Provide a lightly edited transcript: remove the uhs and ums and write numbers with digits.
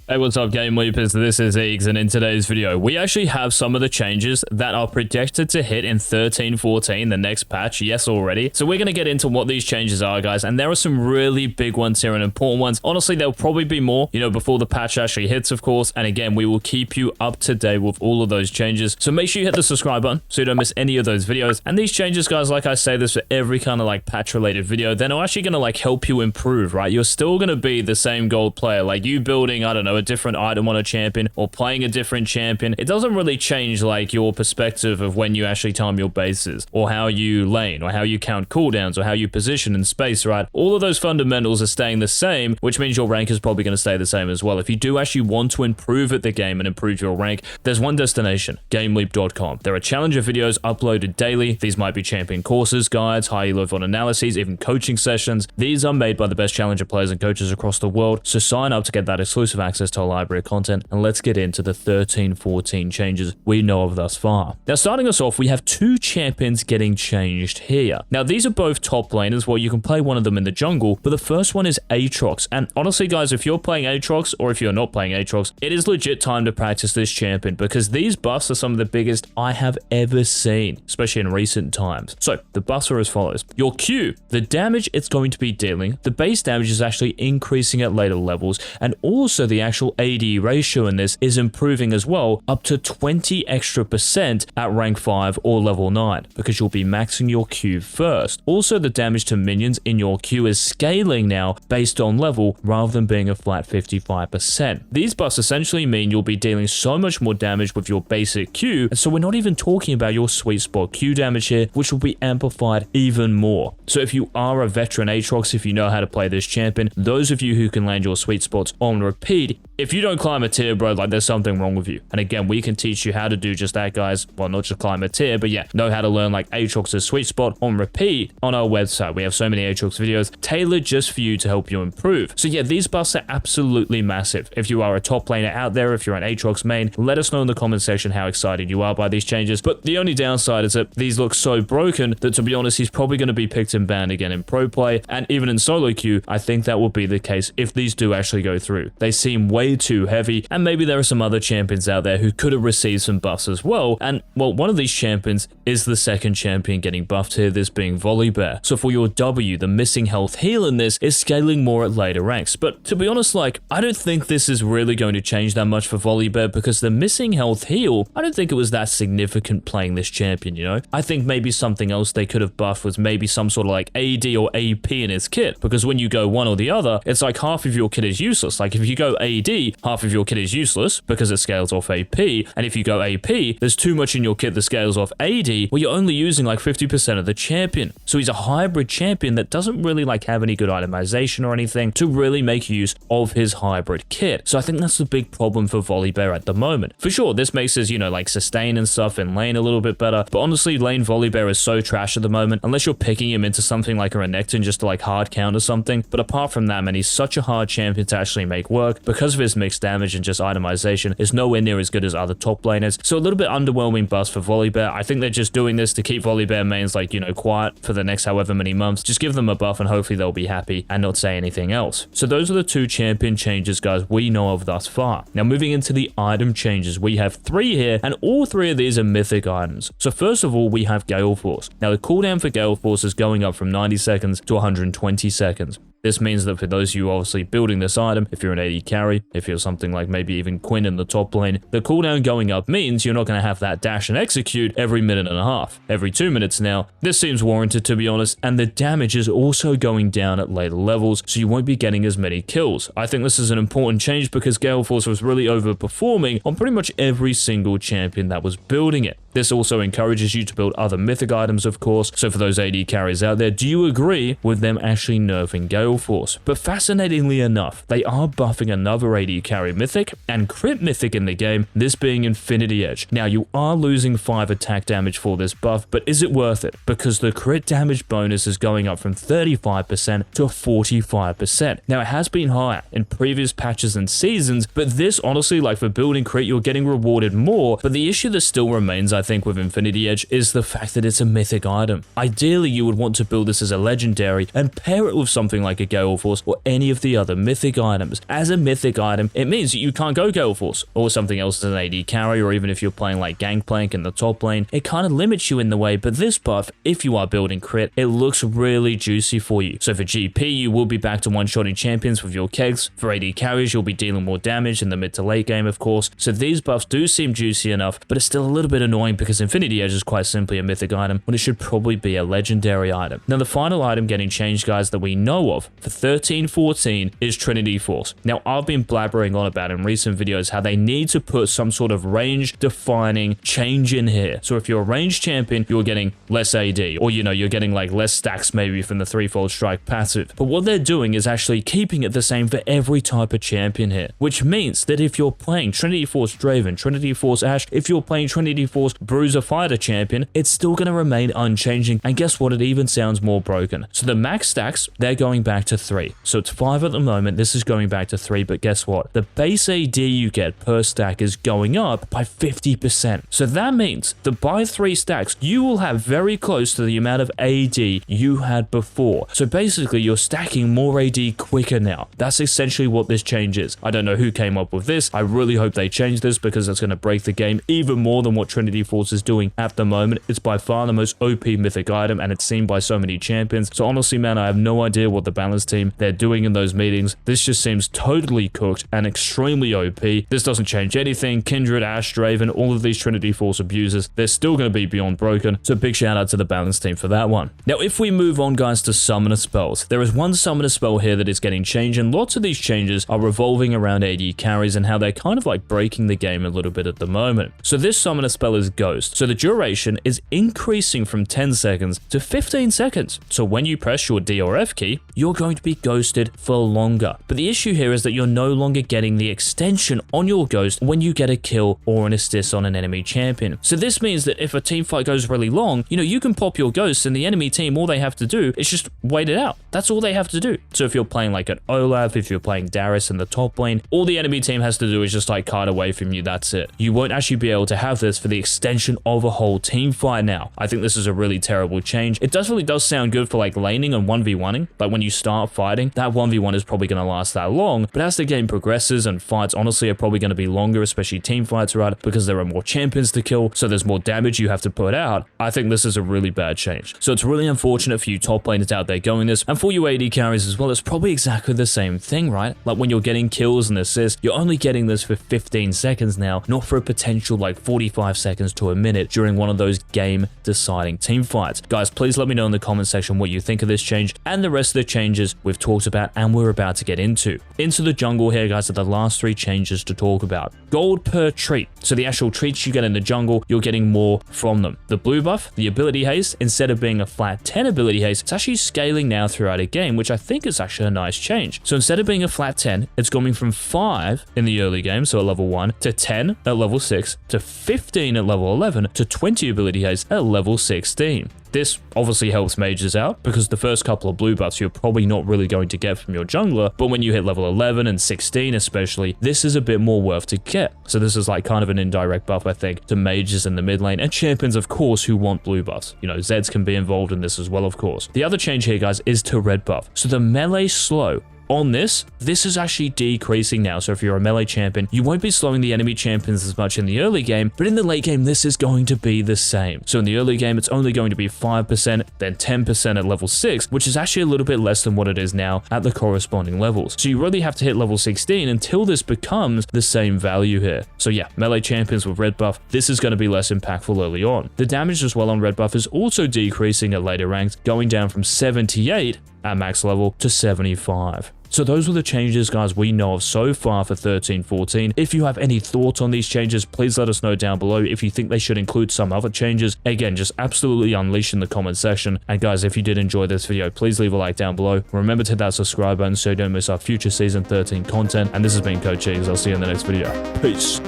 Hey, what's up, GameLeapers? This is Eags, and in today's video, we actually have some of the changes that are projected to hit in 13.14, the next patch. Yes, already. So we're going to get into what these changes are, guys, and there are some really big ones here and important ones. Honestly, there'll probably be more, before the patch actually hits, of course, and again, we will keep you up to date with all of those changes. So make sure you hit the subscribe button so you don't miss any of those videos. And these changes, guys, like I say this for every kind of patch-related video, they're not actually going to help you improve, right? You're still going to be the same gold player, like you building, I don't know, a different item on a champion or playing a different champion. It doesn't really change your perspective of when you actually time your bases or how you lane or how you count cooldowns or how you position in space, right? All of those fundamentals are staying the same, which means your rank is probably going to stay the same as well. If you do actually want to improve at the game and improve your rank, there's one destination, GameLeap.com. There are challenger videos uploaded daily. These might be champion courses, guides, high elo VOD analyses, even coaching sessions. These are made by the best challenger players and coaches across the world, so sign up to get that exclusive access to a library of content, and let's get into the 13.14 changes we know of thus far. Now, starting us off, we have two champions getting changed here. Now, these are both top laners. Well, you can play one of them in the jungle, but the first one is Aatrox, and honestly, guys, if you're playing Aatrox or if you're not playing Aatrox, it is legit time to practice this champion because these buffs are some of the biggest I have ever seen, especially in recent times. So, the buffs are as follows. Your Q, the damage it's going to be dealing, the base damage is actually increasing at later levels, and also the actual AD ratio in this is improving as well, up to 20 extra % at rank 5 or level 9, because you'll be maxing your Q first. Also, the damage to minions in your Q is scaling now based on level rather than being a flat 55%. These buffs essentially mean you'll be dealing so much more damage with your basic Q, and so we're not even talking about your sweet spot Q damage here, which will be amplified even more. So if you are a veteran Aatrox, if you know how to play this champion, those of you who can land your sweet spots on repeat, if you don't climb a tier, bro, there's something wrong with you. And again, we can teach you how to do just that, guys. Well, not just climb a tier, but yeah, know how to learn Aatrox's sweet spot on repeat on our website. We have so many Aatrox videos tailored just for you to help you improve. So yeah, these buffs are absolutely massive. If you are a top laner out there, if you're an Aatrox main, let us know in the comment section how excited you are by these changes. But the only downside is that these look so broken that, to be honest, he's probably going to be picked and banned again in pro play, and even in solo queue. I think that will be the case if these do actually go through. They seem way too heavy, and maybe there are some other champions out there who could have received some buffs as well. And well, one of these champions is the second champion getting buffed here, this being Volibear. So for your W, the missing health heal in this is scaling more at later ranks. But to be honest, I don't think this is really going to change that much for Volibear, because the missing health heal, I don't think it was that significant playing this champion, I think maybe something else they could have buffed was maybe some sort of AD or AP in his kit, because when you go one or the other, it's half of your kit is useless. If you go AD, half of your kit is useless because it scales off AP, and if you go AP, there's too much in your kit that scales off AD, well, you're only using 50% of the champion. So he's a hybrid champion that doesn't really have any good itemization or anything to really make use of his hybrid kit. So I think that's the big problem for Volibear at the moment. For sure, this makes his, sustain and stuff in lane a little bit better, but honestly, lane Volibear is so trash at the moment, unless you're picking him into something like a Renekton just to hard counter something. But apart from that, man, he's such a hard champion to actually make work because of his mixed damage, and just itemization is nowhere near as good as other top laners. So a little bit underwhelming bust for Volibear. I think they're just doing this to keep Volibear mains quiet for the next however many months. Just give them a buff and hopefully they'll be happy and not say anything else. So those are the two champion changes, guys, we know of thus far. Now moving into the item changes, we have 3 here, and all 3 of these are mythic items. So first of all, we have Gale Force. Now the cooldown for Gale Force is going up from 90 seconds to 120 seconds. This means that for those of you obviously building this item, if you're an AD carry, if you're something like maybe even Quinn in the top lane, the cooldown going up means you're not going to have that dash and execute every minute and a half, every 2 minutes now. This seems warranted, to be honest, and the damage is also going down at later levels, so you won't be getting as many kills. I think this is an important change because Gale Force was really overperforming on pretty much every single champion that was building it. This also encourages you to build other mythic items, of course. So for those AD carries out there, do you agree with them actually nerfing Gale Force? But fascinatingly enough, they are buffing another AD carry mythic and crit mythic in the game, this being Infinity Edge. Now, you are losing 5 attack damage for this buff, but is it worth it? Because the crit damage bonus is going up from 35% to 45%. Now, it has been higher in previous patches and seasons, but this honestly, for building crit, you're getting rewarded more. But the issue that still remains, I think, with Infinity Edge is the fact that it's a mythic item. Ideally, you would want to build this as a legendary and pair it with something like a Gale Force or any of the other mythic items. As a mythic item, it means that you can't go Gale Force or something else as an AD carry, or even if you're playing like Gangplank in the top lane, it kind of limits you in the way. But this buff, if you are building crit, it looks really juicy for you. So for GP, you will be back to one-shotting champions with your kegs. For AD carries, you'll be dealing more damage in the mid to late game, of course. So these buffs do seem juicy enough, but it's still a little bit annoying because Infinity Edge is quite simply a mythic item when it should probably be a legendary item. Now, the final item getting changed, guys, that we know of for 13-14 is Trinity Force. Now, I've been blabbering on about in recent videos how they need to put some sort of range-defining change in here. So if you're a ranged champion, you're getting less AD, or, you know, you're getting like less stacks maybe from the threefold strike passive. But what they're doing is actually keeping it the same for every type of champion here, which means that if you're playing Trinity Force Draven, Trinity Force Ashe, if you're playing Trinity Force Bruiser Fighter champion, it's still going to remain unchanging. And guess what? It even sounds more broken. So the max stacks, they're going back to 3. So it's 5 at the moment. This is going back to 3. But guess what? The base AD you get per stack is going up by 50%. So that means that by 3 stacks, you will have very close to the amount of AD you had before. So basically, you're stacking more AD quicker now. That's essentially what this change is. I don't know who came up with this. I really hope they change this because it's going to break the game even more than what Trinity Force is doing at the moment. It's by far the most OP mythic item, and it's seen by so many champions. So honestly, man, I have no idea what the balance team they're doing in those meetings. This just seems totally cooked and extremely OP. This doesn't change anything. Kindred, Ashe, Draven, all of these Trinity Force abusers, they're still going to be beyond broken. So big shout out to the balance team for that one. Now, if we move on, guys, to summoner spells, there is one summoner spell here that is getting changed, and lots of these changes are revolving around AD carries and how they're kind of like breaking the game a little bit at the moment. So this summoner spell is Ghost. So the duration is increasing from 10 seconds to 15 seconds. So when you press your D or F key, you're going to be ghosted for longer. But the issue here is that you're no longer getting the extension on your Ghost when you get a kill or an assist on an enemy champion. So this means that if a team fight goes really long, you know, you can pop your Ghost and the enemy team, all they have to do is just wait it out. That's all they have to do. So if you're playing like an Olaf, if you're playing Darius in the top lane, all the enemy team has to do is just like kite away from you. That's it. You won't actually be able to have this for the extension of a whole team fight now. I think this is a really terrible change. It really does sound good for like laning and 1v1ing. Like when you start fighting, that 1v1 is probably going to last that long. But as the game progresses and fights honestly are probably going to be longer, especially team fights, right? Because there are more champions to kill. So there's more damage you have to put out. I think this is a really bad change. So it's really unfortunate for you top laners out there going this. And for you AD carries as well, it's probably exactly the same thing, right? Like when you're getting kills and assists, you're only getting this for 15 seconds now, not for a potential like 45 seconds to a minute during one of those game deciding team fights. Guys, please let me know in the comment section what you think of this change and the rest of the changes we've talked about and we're about to get into. Into the jungle here, guys, are the last 3 changes to talk about. Gold per treat. So the actual treats you get in the jungle, you're getting more from them. The blue buff, the ability haste, instead of being a flat 10 ability haste, it's actually scaling now throughout a game, which I think is actually a nice change. So instead of being a flat 10, it's going from 5 in the early game, so at level 1, to 10 at level 6, to 15 at level 11, to 20 ability haste at level 16. This obviously helps mages out because the first couple of blue buffs you're probably not really going to get from your jungler, but when you hit level 11 and 16 especially, this is a bit more worth to get. So this is like kind of an indirect buff, I think, to mages in the mid lane and champions, of course, who want blue buffs. You know, Zeds can be involved in this as well, of course. The other change here, guys, is to red buff. So the melee slow on this is actually decreasing now. So if you're a melee champion, you won't be slowing the enemy champions as much in the early game, but in the late game, this is going to be the same. So in the early game, it's only going to be 5%, then 10% at level 6, which is actually a little bit less than what it is now at the corresponding levels. So you really have to hit level 16 until this becomes the same value here. So yeah, melee champions with red buff, this is going to be less impactful early on. The damage as well on red buff is also decreasing at later ranks, going down from 78 at max level to 75. So those were the changes, guys, we know of so far for 13-14. If you have any thoughts on these changes, please let us know down below. If you think they should include some other changes, again, just absolutely unleash in the comment section. And guys, if you did enjoy this video, please leave a like down below. Remember to hit that subscribe button so you don't miss our future season 13 content. And this has been Coach Eags. I'll see you in the next video. Peace.